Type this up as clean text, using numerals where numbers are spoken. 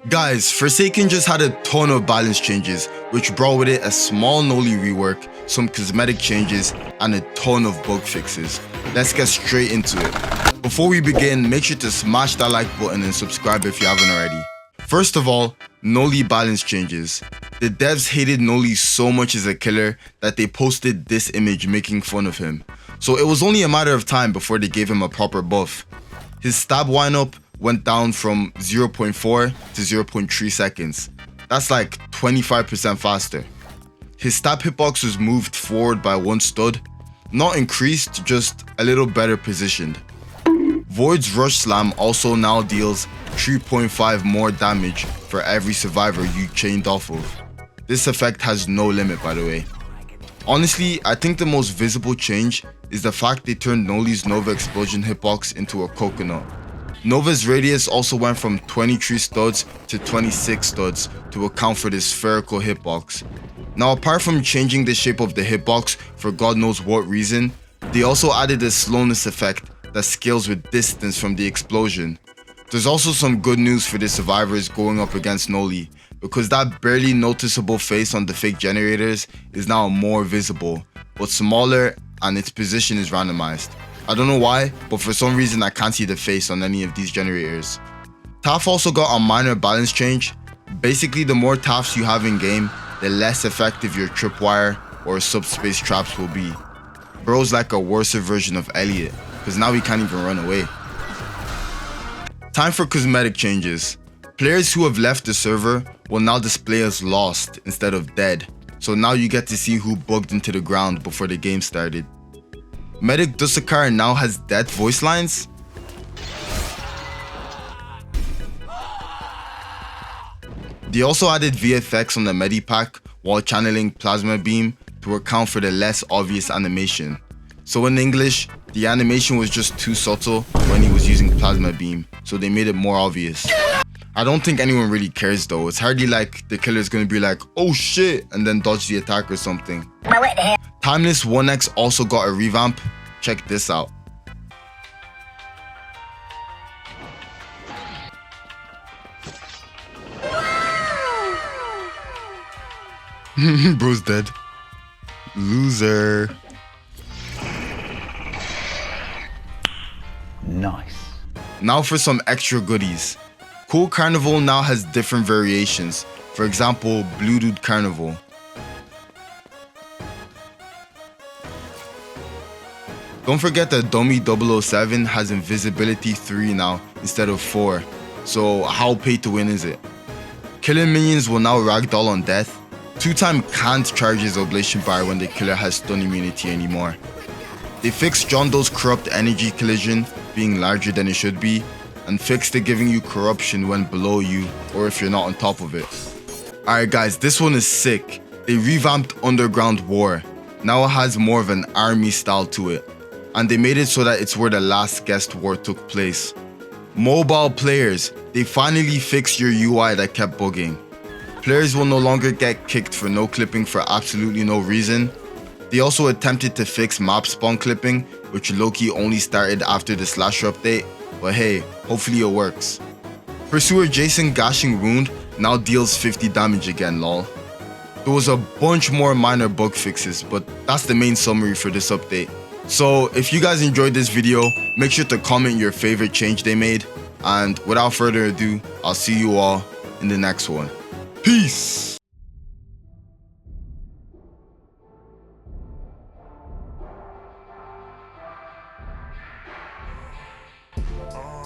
Guys, Forsaken just had a ton of balance changes, which brought with it a small Noli rework, some cosmetic changes, and a ton of bug fixes. Let's get straight into it. Before we begin, make sure to smash that like button and subscribe if you haven't already. First of all, Noli balance changes. The devs hated Noli so much as a killer that they posted this image making fun of him. So it was only a matter of time before they gave him a proper buff. His stab windup went down from 0.4 to 0.3 seconds. That's like 25% faster. His stab hitbox was moved forward by 1 stud, not increased, just a little better positioned. Void's Rush Slam also now deals 3.5 more damage for every survivor you chained off of. This effect has no limit, by the way. Honestly, I think the most visible change is the fact they turned Noli's Nova Explosion hitbox into a coconut. Nova's radius also went from 23 studs to 26 studs to account for this spherical hitbox. Now, apart from changing the shape of the hitbox for God knows what reason, they also added a slowness effect that scales with distance from the explosion. There's also some good news for the survivors going up against Noli, because that barely noticeable face on the fake generators is now more visible, but smaller, and its position is randomized. I don't know why, but for some reason I can't see the face on any of these generators. TAF also got a minor balance change. Basically, the more TAFs you have in game, the less effective your tripwire or subspace traps will be. Bro's like a worse version of Elliot, because now he can't even run away. Time for cosmetic changes. Players who have left the server will now display as lost instead of dead, so now you get to see who bugged into the ground before the game started. Medic Dusakar now has death voice lines. They also added VFX on the Medipack while channeling Plasma Beam to account for the less obvious animation. So in English, the animation was just too subtle when he was using Plasma Beam, so they made it more obvious. I don't think anyone really cares though. It's hardly like the killer's gonna be like, oh shit, and then dodge the attack or something. Timeless 1x also got a revamp. Check this out. Bro's dead. Loser. Nice. Now for some extra goodies. Cool Carnival now has different variations. For example, Blue Dude Carnival. Don't forget that Dummy 007 has invisibility 3 now instead of 4. So how pay to win is it? Killing minions will now ragdoll on death. 2-time can't charge his oblation bar when the killer has stun immunity anymore. They fixed John Doe's corrupt energy collision being larger than it should be, and fixed it giving you corruption when below you or if you're not on top of it. Alright guys, this one is sick. They revamped Underground War. Now it has more of an army style to it, and they made it so that it's where the last guest war took place. Mobile players, they finally fixed your UI that kept bugging. Players will no longer get kicked for no clipping for absolutely no reason. They also attempted to fix map spawn clipping, which low-key only started after the Slasher update, but hey, hopefully it works. Pursuer Jason Gashing Wound now deals 50 damage again, lol. There was a bunch more minor bug fixes, but that's the main summary for this update. So if you guys enjoyed this video, make sure to comment your favorite change they made, and without further ado, I'll see you all in the next one. Peace! Oh.